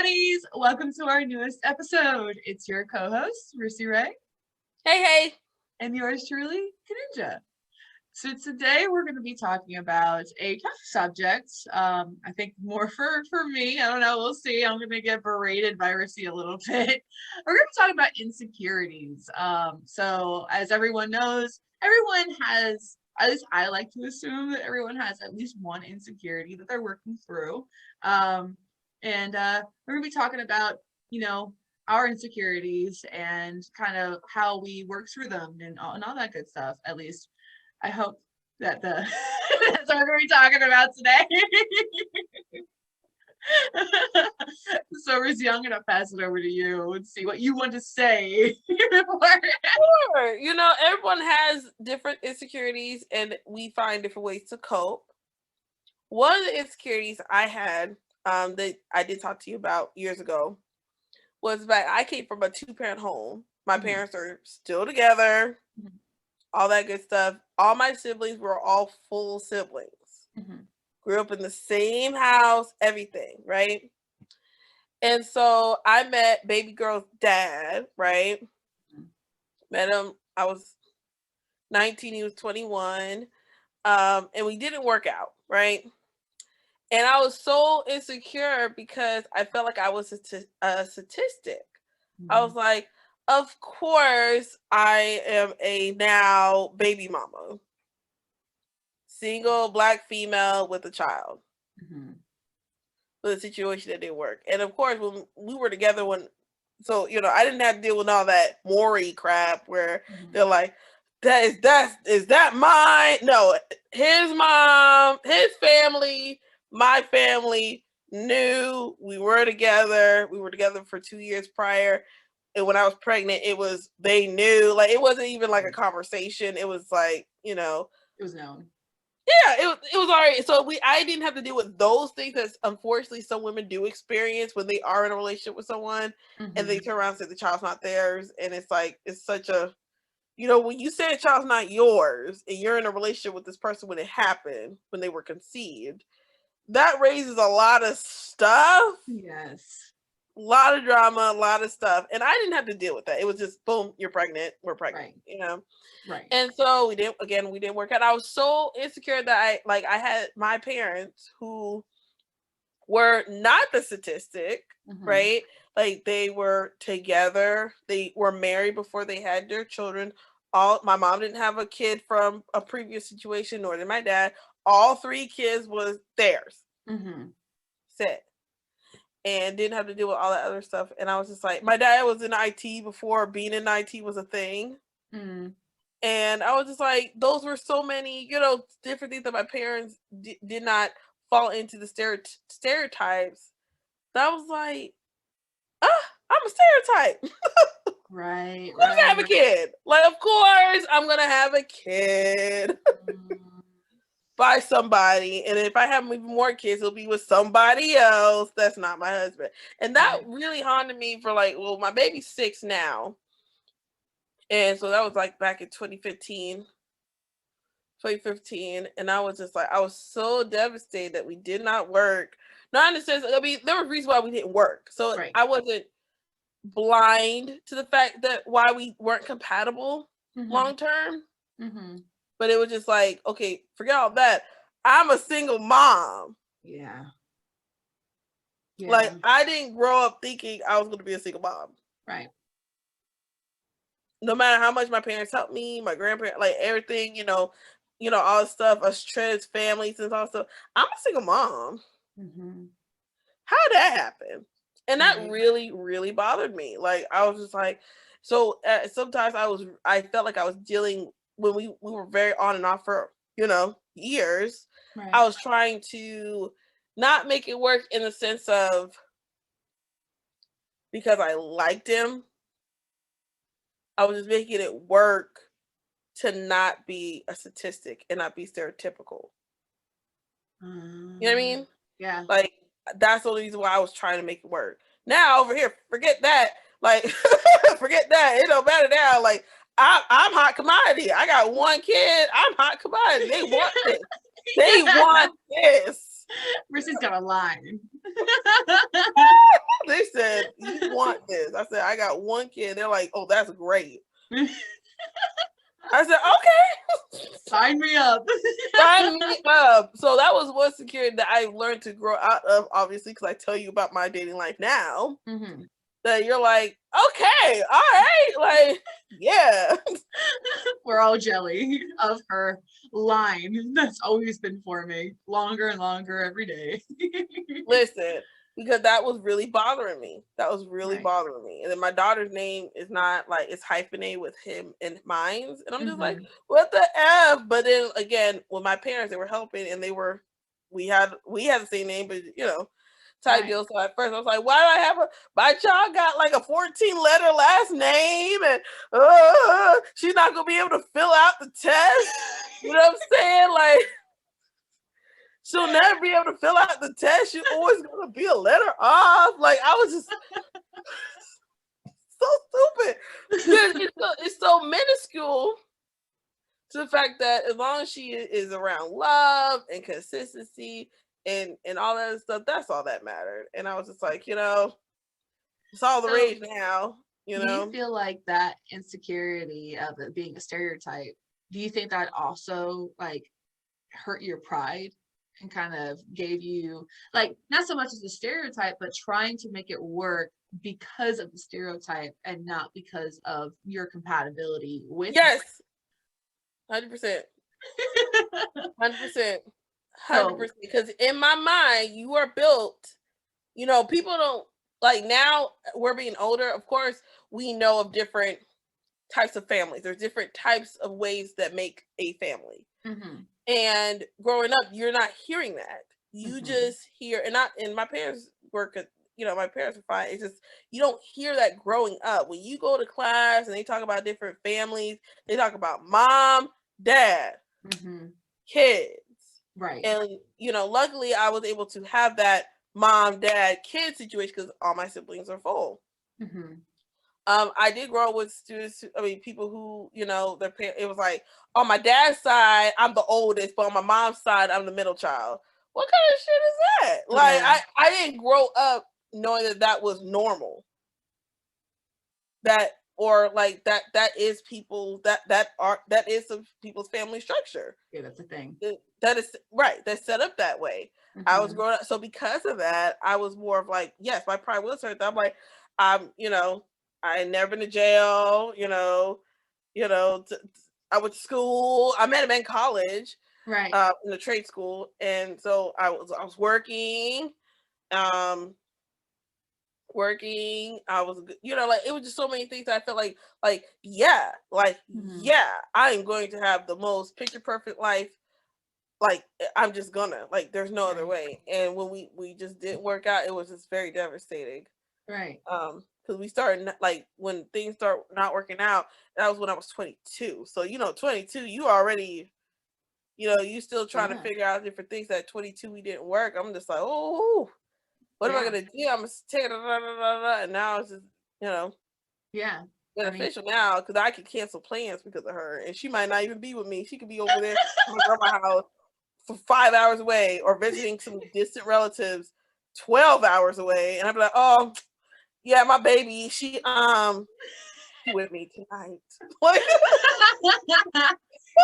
bunnies! Welcome to our newest episode. It's your co-host, Rissy Ray. Hey. And yours truly, Kaninja. So today we're going to be talking about a tough subject. I think more for me. I don't know. We'll see. I'm going to get berated by Rissy a little bit. We're going to talk about insecurities. So as everyone knows, everyone has, at least I like to assume that everyone has at least one insecurity that they're working through. And we're going to be talking about, our insecurities and kind of how we work through them and all that good stuff. At least I hope that that's what we're going to be talking about today. So, Rizzy, I'm going to pass it over to you and see what you want to say. Sure. Everyone has different insecurities and we find different ways to cope. One of the insecurities I had that I did talk to you about years ago was that I came from a 2-parent home. My parents are still together, all that good stuff. All my siblings were all full siblings. Grew up in the same house, everything, right? And so I met baby girl's dad, right? Met him, I was 19, he was 21. And we didn't work out, right? And I was so insecure because I felt like I was a statistic. I was like, of course I am a now baby mama. Single Black female with a child. With a situation that didn't work. And of course, when we were together, I didn't have to deal with all that Maury crap where they're like, is that mine? No, his mom, his family, my family knew we were together. We were together for 2 years prior. And when I was pregnant, they knew. Like, it wasn't even like a conversation. It was like, it was known. Yeah, it was all right. So I didn't have to deal with those things that unfortunately some women do experience when they are in a relationship with someone and they turn around and say the child's not theirs. And it's like, it's such a, when you say a child's not yours and you're in a relationship with this person when it happened, when they were conceived, that raises a lot of stuff. Yes. A lot of drama, a lot of stuff. And I didn't have to deal with that. It was just, boom, you're pregnant. We're pregnant, Right. And so we didn't work out. I was so insecure that I had my parents who were not the statistic, right? Like, they were together. They were married before they had their children. My mom didn't have a kid from a previous situation, nor did my dad. All 3 kids was theirs. Set. And didn't have to deal with all that other stuff. And I was just like, my dad was in IT before being in IT was a thing. And I was just like, those were so many, different things that my parents did not fall into the stereotypes. That was like, I'm a stereotype. Right. I'm gonna have a kid. Like, of course, I'm gonna have a kid by somebody. And if I have even more kids, it'll be with somebody else that's not my husband. And that really haunted me for my baby's 6 now. And so that was like back in 2015. And I was just like, I was so devastated that we did not work. Not in the sense, there were reasons why we didn't work. So I wasn't blind to the fact that why we weren't compatible long term. But it was just like, okay, forget all that. I'm a single mom. Yeah. Like, I didn't grow up thinking I was going to be a single mom. Right. No matter how much my parents helped me, my grandparents, like everything, all the stuff, us trends, families, and all stuff. I'm a single mom. How did that happen? And that really, really bothered me. Like, I was just like, so sometimes I felt like I was dealing, when we were very on and off for, years. I was trying to not make it work in the sense of because I liked him. I was just making it work to not be a statistic and not be stereotypical. You know what I mean? Yeah. Like, that's the only reason why I was trying to make it work. Now, over here, forget that. Like, forget that. It don't matter now. Like, I'm hot commodity. I got 1 kid. I'm hot commodity. They want this. They want this. Rissy's got a line. They said, "You want this?" I said, "I got one kid." They're like, "Oh, that's great." I said, "Okay, Sign me up. sign me up." So that was one security that I learned to grow out of, obviously, because I tell you about my dating life now. Mm-hmm. That you're like, okay, all right, like, yeah. We're all jelly of her line that's always been forming longer and longer every day. Listen, because that was really bothering me. That was really Right. bothering me. And then my daughter's name is not like, it's hyphenated with him and mine's. And I'm just like, Mm-hmm. what the F? But then again, with my parents, they were helping and we had the same name, but type Right. deal. So at first I was like, why do I have my child got like a 14-letter last name and she's not gonna be able to fill out the test. You know what I'm saying? Like, she'll never be able to fill out the test. She's always gonna be a letter off. Like, I was just so stupid. It's so minuscule to the fact that as long as she is around love and consistency and all that stuff, that's all that mattered. And I was just like, it's all the So, rage now. do you feel like that insecurity of it being a stereotype, do you think that also like hurt your pride and kind of gave you like not so much as a stereotype, but trying to make it work because of the stereotype and not because of your compatibility with Yes, 100%, 100%, 100%. Because in my mind, you are built. People don't like now. We're being older. Of course, we know of different types of families. There's different types of ways that make a family. Mm-hmm. And growing up, you're not hearing that. You Mm-hmm. just hear, and my parents were, my parents were fine. It's just, you don't hear that growing up. When you go to class and they talk about different families, they talk about mom, dad, Mm-hmm. kids. Right. And, luckily I was able to have that mom, dad, kid situation because all my siblings are full. Mm-hmm. I did grow up with students, people who, it was like, on my dad's side, I'm the oldest, but on my mom's side, I'm the middle child. What kind of shit is that? Like, Yeah. I didn't grow up knowing that was normal. That, or like that is people, that is some people's family structure. Yeah, that's a thing. That is, right, that's set up that way. Mm-hmm. I was growing up, so because of that, I was more of like, yes, my pride was hurt. I'm like, I had never been to jail, I went to school. I met him in college, Right. in the trade school. And so I was working, I was, like, it was just so many things that I felt like, yeah, Mm-hmm. yeah, I am going to have the most picture perfect life. Like, I'm just gonna, like, there's no other way. And when we just didn't work out, it was just very devastating. Right. Because we started, like, when things start not working out, that was when I was 22. So 22, you already, you still trying to figure out different things. At 22 we didn't work. I'm just like, oh, what am I gonna do? I'm gonna take it, and now it's just, Yeah. beneficial now because I can cancel plans because of her, and she might not even be with me. She could be over there at my grandma's house for 5 hours away, or visiting some distant relatives 12 hours away, and I'd be like, oh, yeah, my baby, she with me tonight.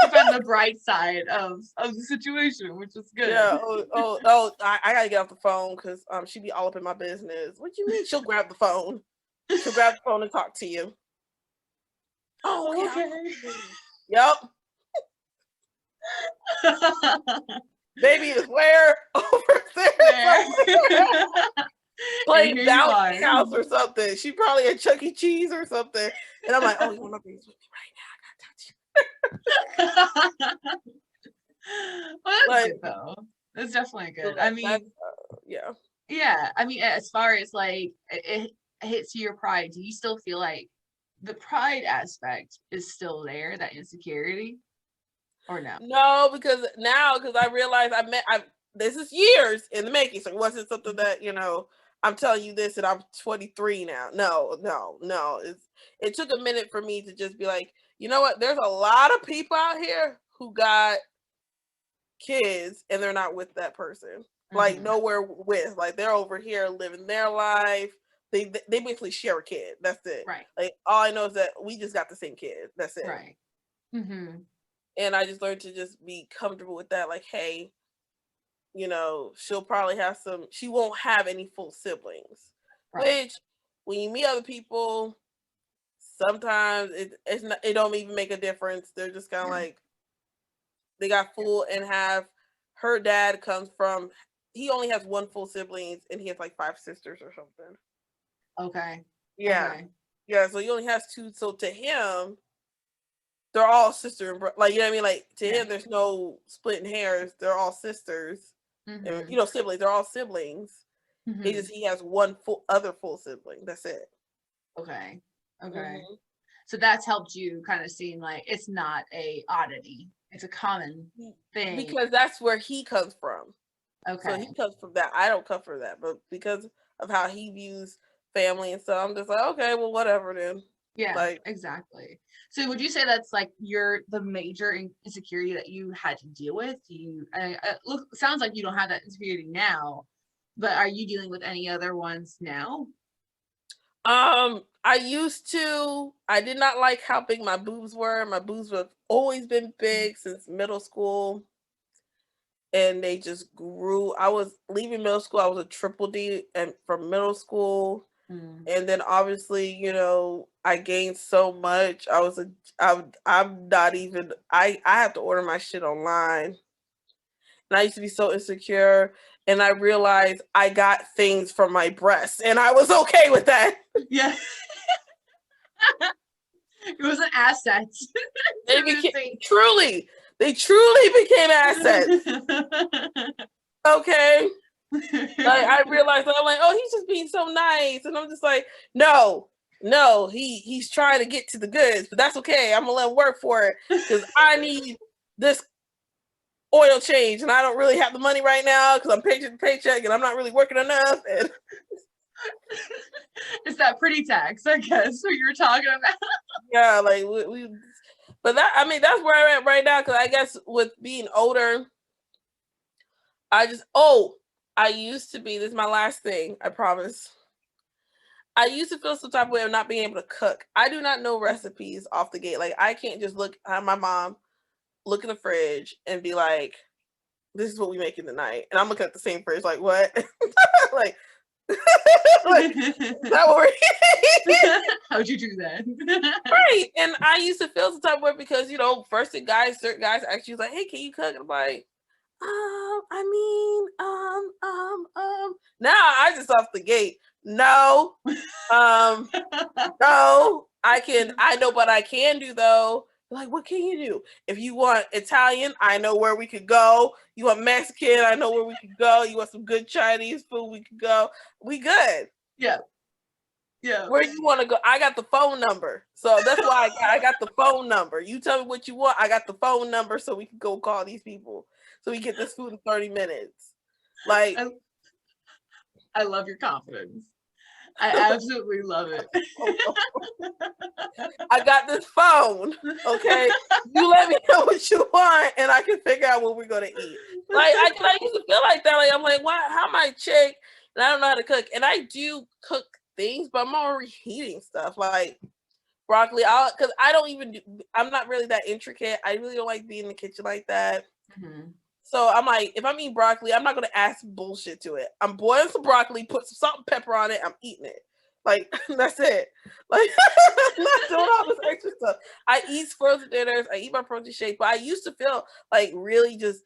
You find the bright side of the situation, which is good. Yeah. I gotta get off the phone because she be all up in my business. What do you mean? She'll grab the phone. She'll grab the phone and talk to you. Oh, okay. Yep. Baby is where? Over there. Playing Bouncy House or something. She probably at Chuck E. Cheese or something. And I'm like, oh, my baby's with me right now. I gotta talk to you. Well, that's good though. That's definitely good. I mean, yeah. Yeah. I mean, as far as like it hits your pride, do you still feel like the pride aspect is still there, that insecurity? Or no? No, because I realized this is years in the making. So it wasn't something that, I'm telling you this and I'm 23 now. No. It took a minute for me to just be like, you know what? There's a lot of people out here who got kids and they're not with that person. Like nowhere with. Like they're over here living their life. they basically share a kid. That's it. Right. Like all I know is that we just got the same kid. That's it. Right. Mm-hmm. And I just learned to just be comfortable with that. Like, hey, you know, she'll probably have she won't have any full siblings. Right. Which when you meet other people, sometimes it don't even make a difference. They're just kind of like they got full and have her dad comes from he only has one full siblings and he has like 5 sisters or something. Okay. Yeah. Okay. Yeah, so he only has 2. So to him, they're all sister and like you know what I mean? Like to him, there's no splitting hairs. They're all sisters. Mm-hmm. And, you know, siblings. They're all siblings. Mm-hmm. He has one other full sibling. That's it. Okay. Okay. So that's helped you kind of seeing like it's not a oddity. It's a common thing. Because that's where he comes from. Okay. So he comes from that. I don't come from that, but because of how he views family and stuff, I'm just like, okay, well, whatever then. Yeah, like, exactly. So would you say that's like the major insecurity that you had to deal with? Sounds like you don't have that insecurity now, but are you dealing with any other ones now? I used to. I did not like how big my boobs were. My boobs have always been big since middle school. And they just grew. I was leaving middle school. I was a triple D and from middle school. And then obviously, you know, I gained so much. I'm not even I have to order my shit online. And I used to be so insecure. And I realized I got things from my breasts and I was okay with that. Yeah. It was an asset. They truly became assets. Okay. Like I realized I'm like, oh, he's just being so nice. And I'm just like, no, he's trying to get to the goods, but that's okay. I'm gonna let him work for it because I need this oil change and I don't really have the money right now because I'm paycheck to paycheck and I'm not really working enough. And it's that pretty tax, I guess, what you were talking about. Yeah, like but that's where I'm at right now because I guess with being older, I used to be, this is my last thing, I promise. I used to feel some type of way of not being able to cook. I do not know recipes off the gate. Like I can't just look at my mom, look in the fridge and be like, this is what we making tonight. And I'm looking at the same fridge like, what? like, like that what we're How'd you do that? Right. And I used to feel some type of way because, you know, certain guys actually was like, hey, can you cook? And I'm like, now I just off the gate. No. No, I know what I can do though. Like, what can you do? If you want Italian, I know where we could go. You want Mexican, I know where we could go. You want some good Chinese food, we could go. We good. Yeah. Yeah. Where you want to go? I got the phone number. So that's why I got the phone number. You tell me what you want. I got the phone number so we can go call these people. So we get this food in 30 minutes. Like, I love your confidence. I absolutely love it. I got this phone. Okay. You let me know what you want and I can figure out what we're going to eat. Like, I used to feel like that. Like, I'm like, why? How am I a chick and I don't know how to cook? And I do cook things, but I'm not reheating stuff like broccoli. Because I'm not really that intricate. I really don't like being in the kitchen like that. Mm-hmm. So I'm like, if I'm eating broccoli, I'm not going to add some bullshit to it. I'm boiling some broccoli, put some salt and pepper on it. I'm eating it. Like, that's it. Like, I'm not doing all this extra stuff. I eat frozen dinners. I eat my protein shake. But I used to feel like really just,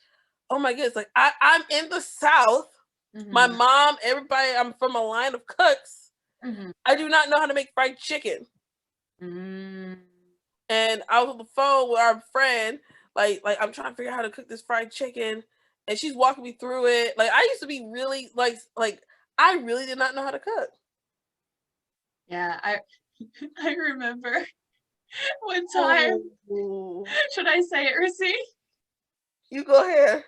oh my goodness. Like, I'm in the South. Mm-hmm. My mom, everybody, I'm from a line of cooks. Mm-hmm. I do not know how to make fried chicken. Mm-hmm. And I was on the phone with our friend. Like I'm trying to figure out how to cook this fried chicken, and she's walking me through it. Like I used to be really like I really did not know how to cook. Yeah, I remember one time. Oh. Should I say it, Rissy? You go ahead.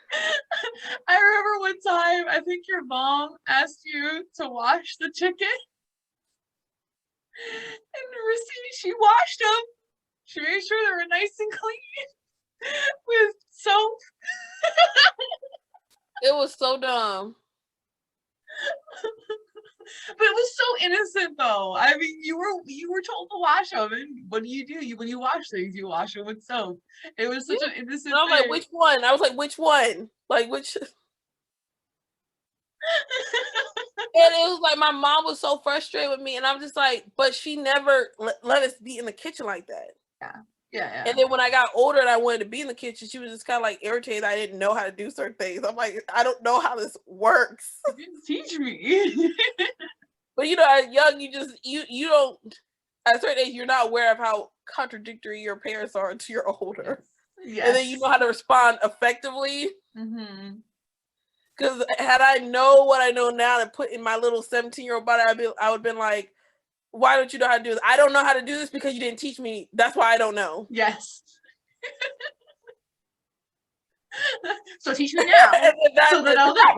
I remember one time. I think your mom asked you to wash the chicken, and Rissy, she washed them. She made sure they were nice and clean. With soap. It was so dumb. But it was so innocent though. I mean, you were told to wash them, and what do? When you wash things, you wash them with soap. It was such an innocent And I'm like, thing. which one? I was like, which one? Like, which? And it was like my mom was so frustrated with me, and I'm just like, but she never let us be in the kitchen like that. Yeah. And then when I got older and I wanted to be in the kitchen, she was just kind of like irritated I didn't know how to do certain things. I'm like, I don't know how this works. You didn't teach me. But as young, you don't, at a certain age, you're not aware of how contradictory your parents are until you're older. Yes. And then you know how to respond effectively. Mm-hmm. Because had I know what I know now to put in my little 17-year-old body, I would have been like, why don't you know how to do this? I don't know how to do this because you didn't teach me. That's why I don't know. Yes. So teach me now. So that I'll know.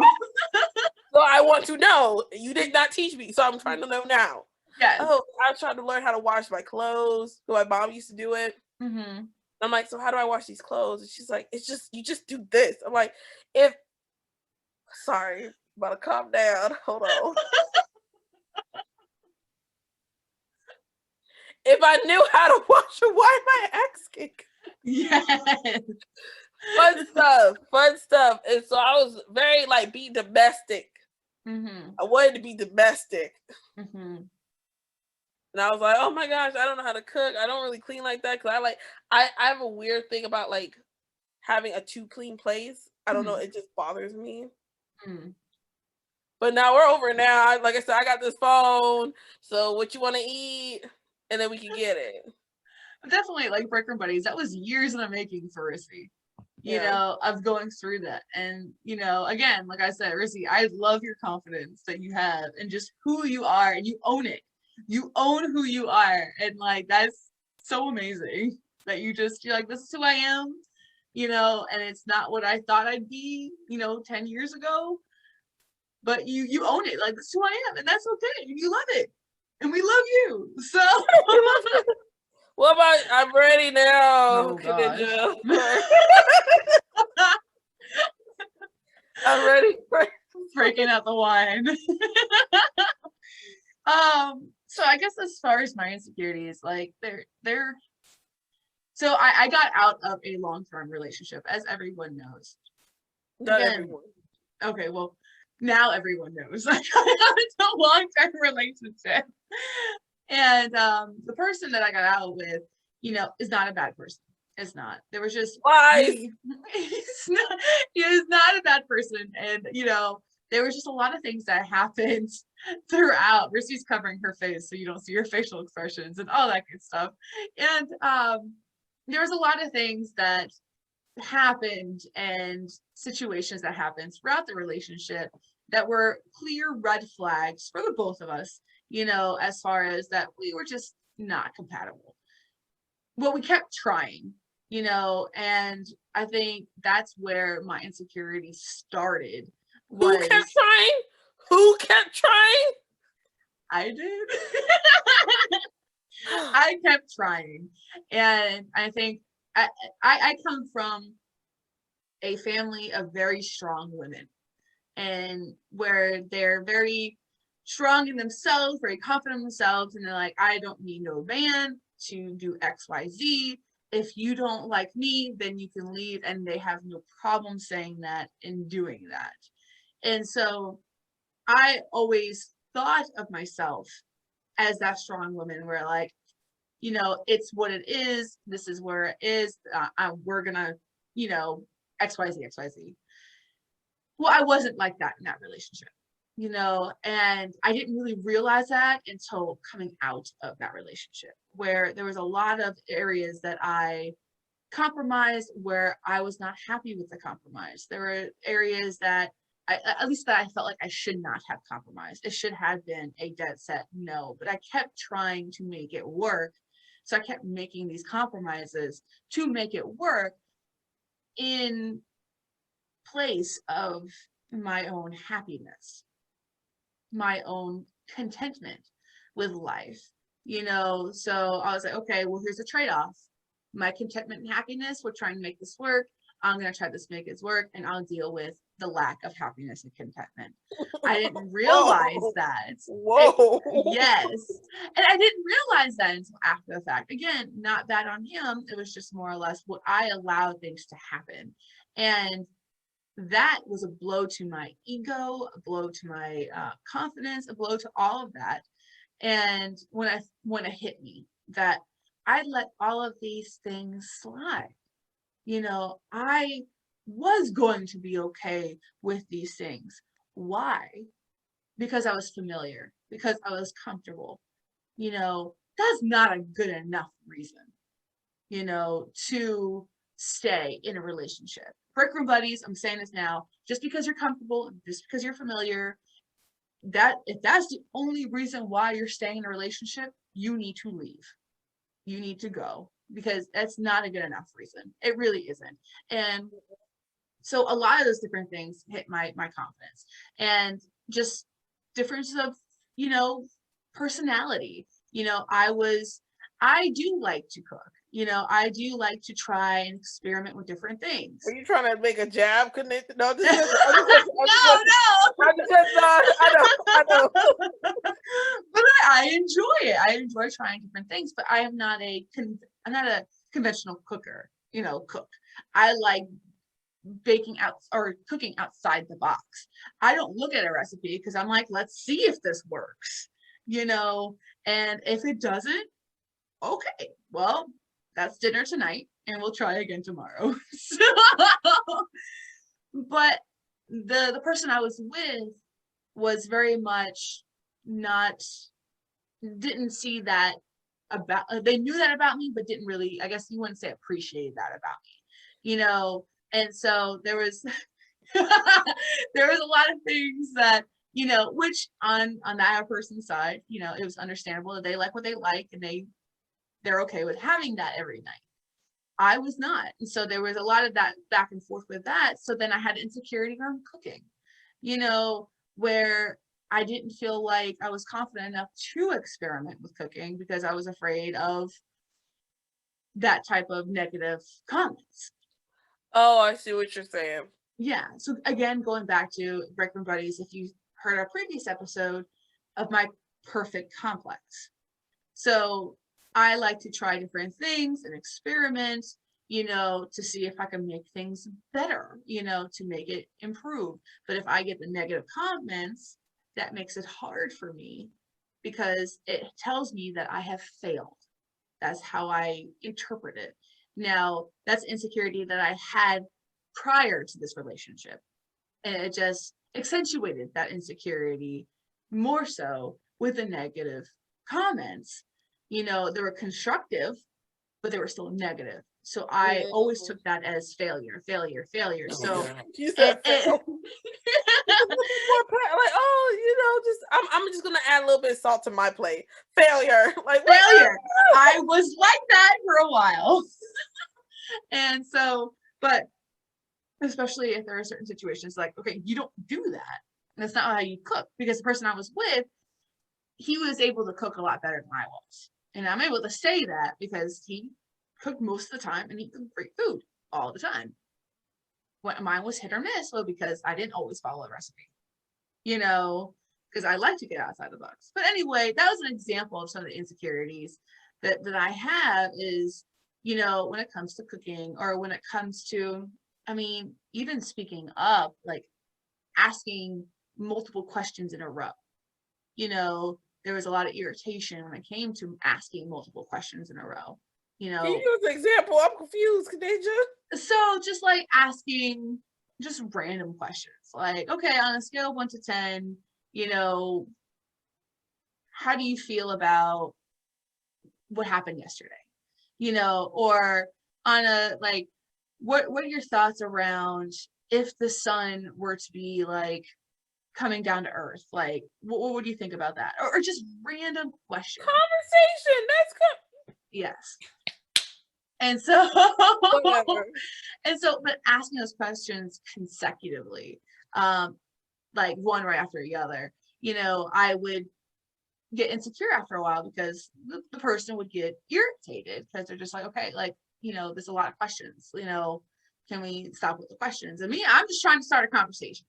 So I want to know. You did not teach me, so I'm trying to know now. Yes. Oh, I tried to learn how to wash my clothes. My mom used to do it. Mm-hmm. I'm like, so how do I wash these clothes? And she's like, you just do this. I'm like, sorry, about to calm down. Hold on. If I knew how to wash it, why am I asking? Yes. Fun stuff. And so I was very like, be domestic. Mm-hmm. I wanted to be domestic. Mm-hmm. And I was like, oh my gosh, I don't know how to cook. I don't really clean like that. Cause I have a weird thing about like having a too clean place. I don't know. It just bothers me. Mm-hmm. But now we're over now. Like I said, I got this phone. So what you want to eat? And then we can get it. Definitely like breaker buddies. That was years in the making for Rissy. You know, of going through that. And, again, like I said, Rissy, I love your confidence that you have and just who you are, and you own it. You own who you are. And like that's so amazing that you're like, this is who I am, and it's not what I thought I'd be, 10 years ago. But you own it. Like, this is who I am, and that's okay. And you love it. And we love you. So what about I'm ready now, oh, Kaninja. I'm ready for breaking out the wine. So I guess as far as my insecurities, like they're so I got out of a long-term relationship, as everyone knows. Not Again, everyone. Okay, well, now everyone knows. I got out of a long-term relationship. And the person that I got out with, is not a bad person. It's not. There was just Lies. He is not a bad person. And there was just a lot of things that happened throughout. Rissy's covering her face so you don't see her facial expressions and all that good stuff. And there was a lot of things that happened and situations that happened throughout the relationship that were clear red flags for the both of us, as far as that we were just not compatible. Well, we kept trying, and I think that's where my insecurity started. Who kept trying? Who kept trying? I did. I kept trying. And I think I come from a family of very strong women, and where they're very strong in themselves, very confident in themselves, and they're like, I don't need no man to do XYZ. If you don't like me, then you can leave, and they have no problem saying that and doing that. And so I always thought of myself as that strong woman where like, it's what it is. This is where it is. We're gonna, XYZ, XYZ. Well, I wasn't like that in that relationship, and I didn't really realize that until coming out of that relationship, where there was a lot of areas that I compromised where I was not happy with the compromise. There were areas that at least that I felt like I should not have compromised. It should have been a dead set no, but I kept trying to make it work. So I kept making these compromises to make it work in place of my own happiness, my own contentment with life, So I was like, okay, well, here's a trade-off. My contentment and happiness, we're trying to make this work. I'm going to try this, make it work, and I'll deal with the lack of happiness and contentment. I didn't realize that. Whoa. Yes. And I didn't realize that until after the fact. Again, not bad on him. It was just more or less what I allowed things to happen. And that was a blow to my ego, a blow to my confidence, a blow to all of that. And when it hit me that I let all of these things slide, I was going to be okay with these things. Why? Because I was familiar, because I was comfortable. That's not a good enough reason, to stay in a relationship. Break room buddies, I'm saying this now, just because you're comfortable, just because you're familiar, that if that's the only reason why you're staying in a relationship, you need to leave. You need to go, because that's not a good enough reason. It really isn't. And so a lot of those different things hit my confidence, and just difference of, personality. I do like to cook. I do like to try and experiment with different things. Are you trying to make a jab? Couldn't it? No, this is no. I know. But I enjoy it. I enjoy trying different things, but I'm not a conventional cooker, cook. I like baking out or cooking outside the box. I don't look at a recipe because I'm like, let's see if this works, and if it doesn't, okay, well, that's dinner tonight and we'll try again tomorrow. But the person I was with was very much didn't see that about, they knew that about me, but didn't really, I guess you wouldn't say appreciate that about me, and so there was there was a lot of things that, which on that person's side, it was understandable that they like what they like and they're okay with having that every night. I was not. And so there was a lot of that back and forth with that. So then I had insecurity around cooking, where I didn't feel like I was confident enough to experiment with cooking because I was afraid of that type of negative comments. Oh, I see what you're saying. Yeah. So again, going back to Break Room Buddies, if you heard our previous episode of my perfect complex. So I like to try different things and experiment, to see if I can make things better, to make it improve. But if I get the negative comments, that makes it hard for me because it tells me that I have failed. That's how I interpret it. Now, that's insecurity that I had prior to this relationship. And it just accentuated that insecurity more so with the negative comments. They were constructive, but they were still negative. So I always took that as failure. So you said fail. I'm just gonna add a little bit of salt to my plate. Failure. Like failure. I was like that for a while. And so, but especially if there are certain situations like, okay, you don't do that. That's not how you cook, because the person I was with, he was able to cook a lot better than I was. And I'm able to say that because he cooked most of the time and he cooked great food all the time. What mine was hit or miss, well, because I didn't always follow a recipe, because I like to get outside the box. But anyway, that was an example of some of the insecurities that I have is, when it comes to cooking, or when it comes to, even speaking up, like asking multiple questions in a row. There was a lot of irritation when it came to asking multiple questions in a row. Can you give an example? I'm confused, Kaninja. So just like asking just random questions, like, okay, on a scale of 1 to 10, how do you feel about what happened yesterday? Or on a, like, what are your thoughts around if the sun were to be like coming down to earth? Like, what would you think about that? Or just random questions. Conversation. That's good. Yes. And so, but asking those questions consecutively, like one right after the other, I would get insecure after a while because the person would get irritated because they're just like, okay, like, there's a lot of questions, can we stop with the questions? And me, I'm just trying to start a conversation,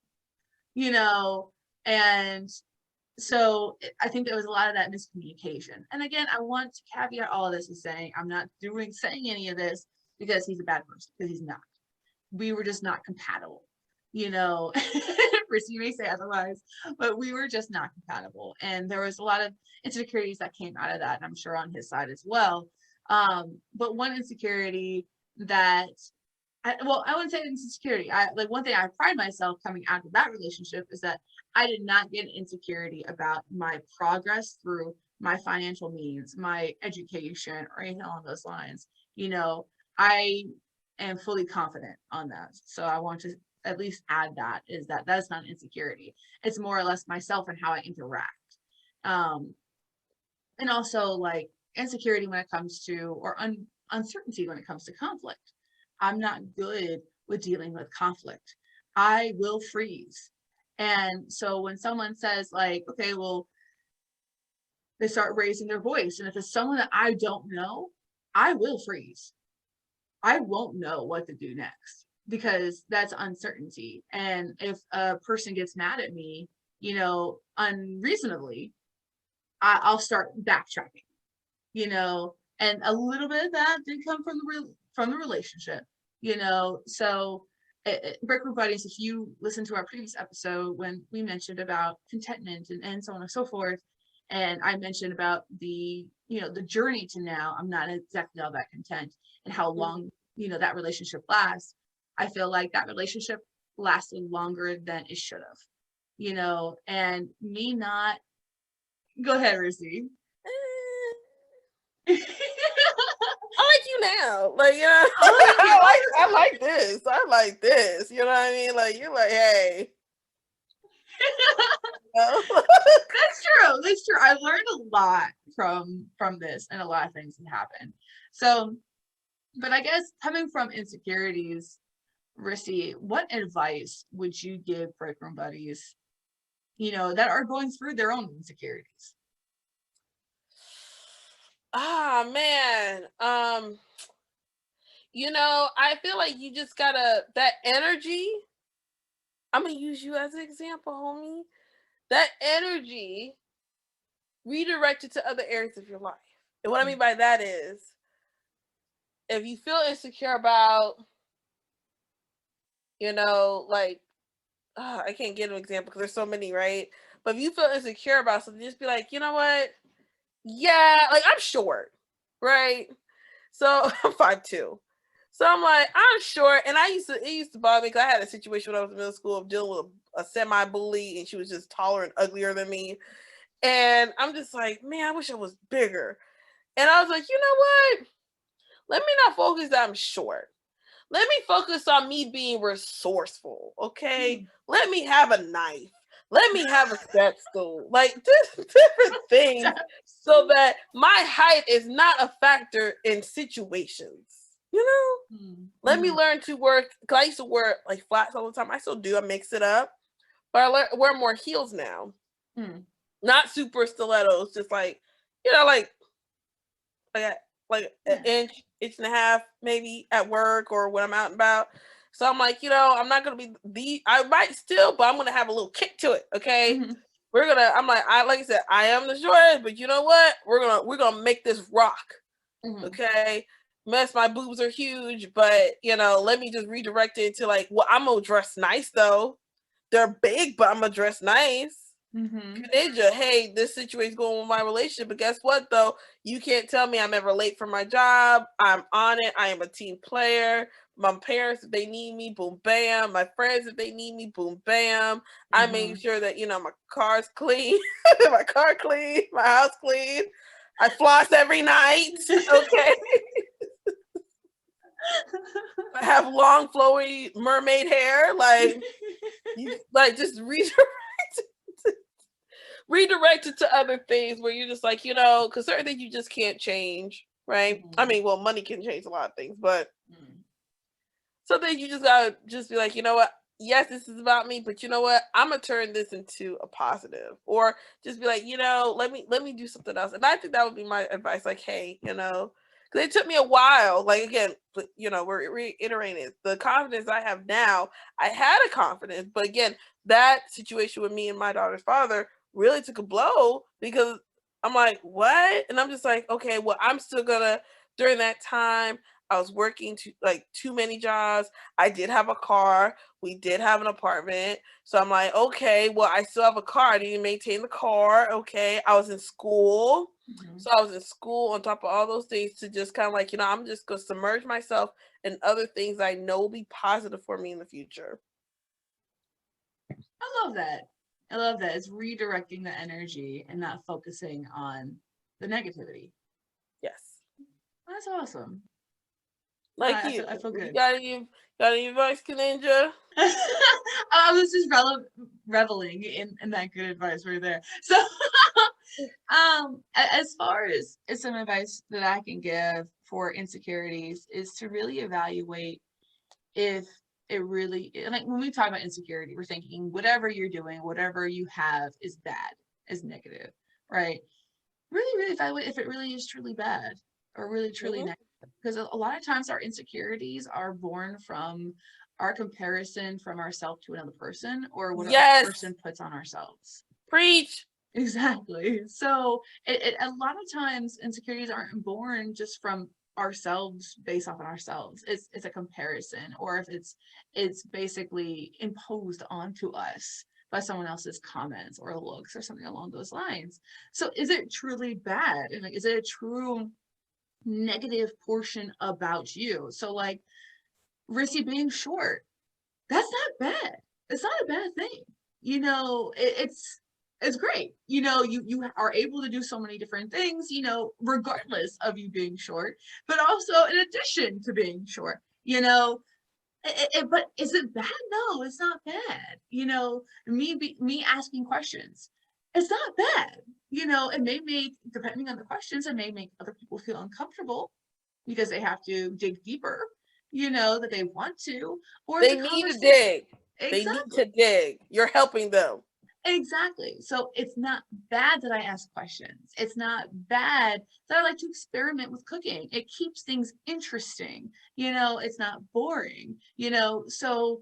you know, and so I think there was a lot of that miscommunication. And again, I want to caveat all of this with saying I'm not saying any of this because he's a bad person, because he's not. We were just not compatible, you know. Rissy may say otherwise, but we were just not compatible. And there was a lot of insecurities that came out of that, and I'm sure on his side as well. But one insecurity that I wouldn't say insecurity. One thing I pride myself coming out of that relationship is that I did not get insecurity about my progress through my financial means, my education, or anything along those lines. You know, I am fully confident on that. So I want to at least add that is that that's not insecurity. It's more or less myself and how I interact. And also like insecurity when it comes to, or uncertainty when it comes to conflict. I'm not good with dealing with conflict. I will freeze. And so when someone says like, okay, well, they start raising their voice. And if it's someone that I don't know, I will freeze. I won't know what to do next because that's uncertainty. And if a person gets mad at me, you know, unreasonably, I'll start backtracking, you know, and a little bit of that did come from the relationship, you know. So break room buddies, if you listen to our previous episode when we mentioned about contentment and so on and so forth, and I mentioned about the, you know, the journey to now, I'm not exactly all that content, and how long, you know, that relationship lasts. I feel like that relationship lasted longer than it should have, you know. And me not, go ahead, Rissy. I like you now. Like, you know, I like this. I like this. You know what I mean? Like, you're like, hey. That's true. That's true. I learned a lot from this, and a lot of things that happened. So, but I guess coming from insecurities, Rissy, what advice would you give break room buddies, you know, that are going through their own insecurities? Ah, man. You know, I feel like you just gotta, that energy. I'm gonna use you as an example, homie. That energy redirected to other areas of your life. And what I mean by that is, if you feel insecure about, you know, like, I can't give an example because there's so many, right? But if you feel insecure about something, just be like, you know what? Yeah, like I'm short, right? So I'm 5'2". So I'm like, I'm short, and it used to bother me because I had a situation when I was in middle school of dealing with a semi-bully, and she was just taller and uglier than me. And I'm just like, man, I wish I was bigger. And I was like, you know what? Let me not focus that I'm short. Let me focus on me being resourceful, okay? Let me have a knife. Let me have a step stool. Like, different things so that my height is not a factor in situations. You know? Let me learn to work, because I used to wear like flats all the time. I still do. I mix it up. But I wear more heels now. Not super stilettos, just like, you know, like an inch and a half maybe at work or when I'm out and about. So I'm like, you know, I'm not gonna be I might still, but I'm gonna have a little kick to it. Okay. I'm like I said, I am the shortest, but you know what? We're gonna make this rock. Okay. Yes, my boobs are huge, but you know, let me just redirect it to like, well, I'm gonna dress nice though. They're big, but I'm gonna dress nice. Kaninja, hey, this situation's going with my relationship, but guess what though? You can't tell me I'm ever late for my job. I'm on it. I am a team player. My parents, if they need me, boom, bam. My friends, if they need me, boom, bam. I make sure that, you know, my car's clean, my car clean, my house clean. I floss every night. Okay. I have long, flowy mermaid hair. Like, you like just redirect it to other things where you're just like, you know, because certain things you just can't change, right? I mean, well, money can change a lot of things, but some things you just gotta just be like, you know what? Yes, this is about me, but you know what? I'm gonna turn this into a positive, or just be like, you know, let me do something else. And I think that would be my advice. Like, hey, you know, Because it took me a while. Like, again, you know, we're reiterating it. The confidence I have now, I had a confidence, but again, that situation with me and my daughter's father really took a blow because I'm like, what? And I'm just like, okay, well, I'm still gonna, during that time, I was working too many jobs. I did have a car. We did have an apartment. So I'm like, okay, well, I still have a car. I need to maintain the car. Okay. I was in school. So I was in school on top of all those things to just kind of like, you know, I'm just going to submerge myself in other things I know will be positive for me in the future. I love that. I love that. It's redirecting the energy and not focusing on the negativity. Yes. That's awesome. Like I feel good. You got any advice, Kaninja? I was just reveling in that good advice right there. So, as far as some advice that I can give for insecurities is to really evaluate if it really, like when we talk about insecurity, we're thinking whatever you're doing, whatever you have is bad, is negative, right? Really evaluate if it really is truly bad or really truly negative. Because a lot of times our insecurities are born from our comparison from ourselves to another person or what a person puts on ourselves. Preach. Exactly. So a lot of times insecurities aren't born just from ourselves based off on ourselves. It's a comparison, or if it's basically imposed onto us by someone else's comments or looks or something along those lines. So is it truly bad? And like, is it a true negative portion about you? So like Rissy being short, that's not bad. It's not a bad thing. You know, it's great. You know, you are able to do so many different things, you know, regardless of you being short, but also in addition to being short, you know, but is it bad? No, it's not bad. You know, me asking questions, it's not bad. You know, it may make, depending on the questions, it may make other people feel uncomfortable because they have to dig deeper, you know, that they want to, or they need to dig. They need to dig. You're helping them. Exactly. So it's not bad that I ask questions. It's not bad that I like to experiment with cooking. It keeps things interesting. You know, it's not boring, you know. So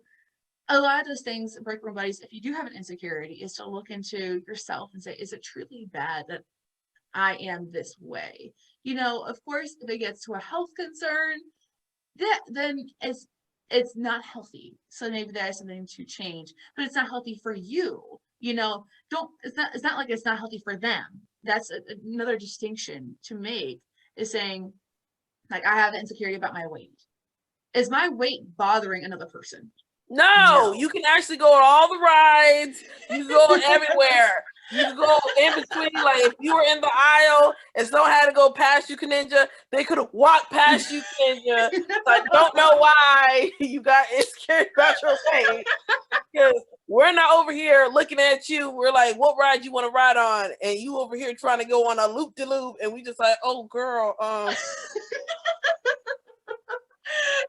a lot of those things, breakroom buddies, if you do have an insecurity, is to look into yourself and say, is it truly bad that I am this way? You know, of course, if it gets to a health concern, then it's not healthy. So maybe there's something to change, but it's not healthy for you. You know, don't, it's not like it's not healthy for them. That's another distinction to make, is saying, like, I have insecurity about my weight. Is my weight bothering another person? No, you can actually go on all the rides. You can go everywhere. You can go in between. Like if you were in the aisle and someone had to go past you, Kaninja, they could have walked past you, Kaninja. So I don't know why you got insecure about your weight. Because we're not over here looking at you. We're like, what ride you want to ride on? And you over here trying to go on a loop-de-loop. And we just like, oh, girl.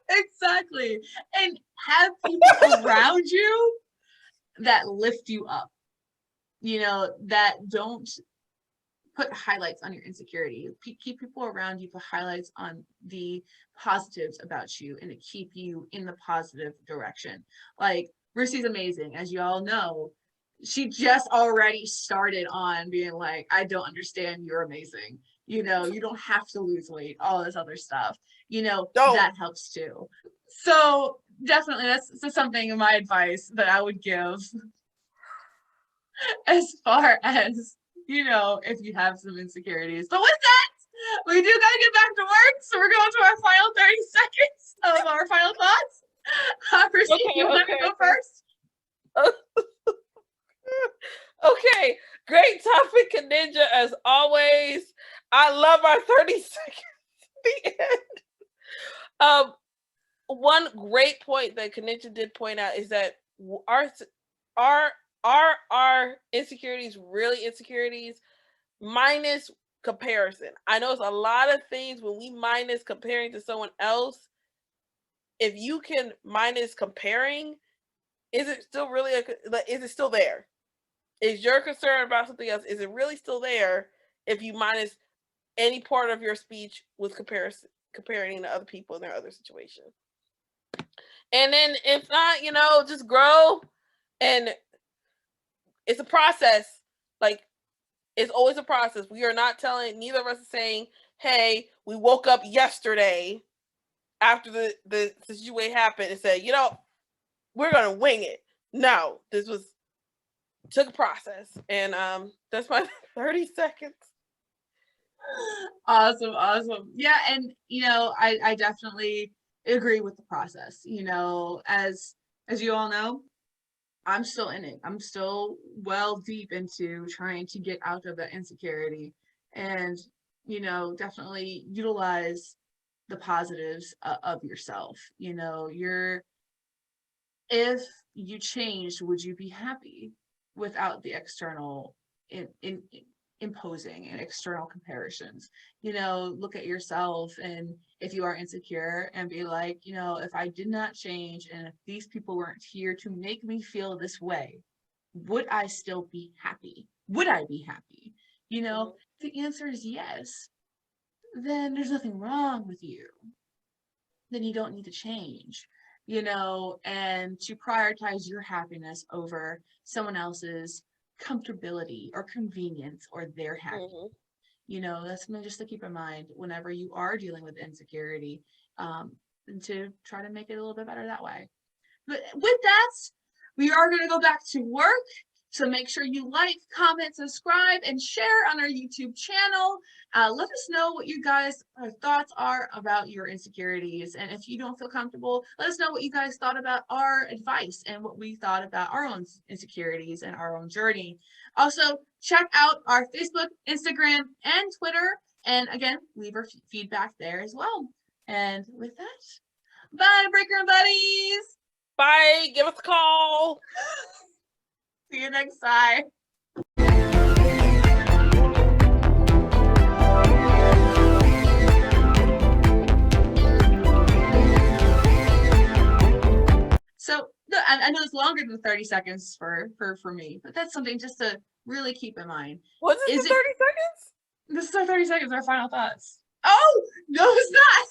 Exactly. And have people around you that lift you up, you know, that don't put highlights on your insecurity. Keep people around you, put highlights on the positives about you, and to keep you in the positive direction. Like Rissy's amazing, as you all know. She just already started on being like, I don't understand, you're amazing. You know, you don't have to lose weight, all this other stuff. You know, that helps too. So definitely that's something in my advice that I would give as far as, you know, if you have some insecurities. But with that, we do gotta get back to work. So we're going to our final 30 seconds of our final thoughts. Rissy, you want to go first? Okay, great topic, Kaninja, as always. I love our 30 seconds at the end. One great point that Kaninja did point out is that our insecurities really insecurities minus comparison. I know it's a lot of things when we minus comparing to someone else. If you can minus comparing, is it still really is it still there? Is your concern about something else, is it really still there if you minus any part of your speech with comparing to other people in their other situation. And then if not, just grow. And it's a process. Like, it's always a process. We are not neither of us is saying, hey, we woke up yesterday after the situation happened and said, we're going to wing it. No, this took a process. And that's my 30 seconds. Awesome. Yeah, and I definitely agree with the process. As you all know, I'm still in it. I'm still well deep into trying to get out of that insecurity and, definitely utilize the positives of yourself. If you changed, would you be happy without the external in imposing and external comparisons? Look at yourself, and if you are insecure, and be like, if I did not change and if these people weren't here to make me feel this way, would I still be happy? Would I be happy? If the answer is yes, then there's nothing wrong with you. Then you don't need to change, and to prioritize your happiness over someone else's comfortability or convenience or their happiness. That's something just to keep in mind whenever you are dealing with insecurity, and to try to make it a little bit better that way. But with that, we are going to go back to work. So make sure you like, comment, subscribe, and share on our YouTube channel. Let us know what you guys' thoughts are about your insecurities. And if you don't feel comfortable, let us know what you guys thought about our advice and what we thought about our own insecurities and our own journey. Also, check out our Facebook, Instagram, and Twitter. And again, leave our feedback there as well. And with that, bye, Breaker Buddies. Bye. Give us a call. See you next time. So I know it's longer than 30 seconds for me, but that's something just to really keep in mind. Was this the 30 seconds? This is our 30 seconds, our final thoughts. Oh, no, it's not.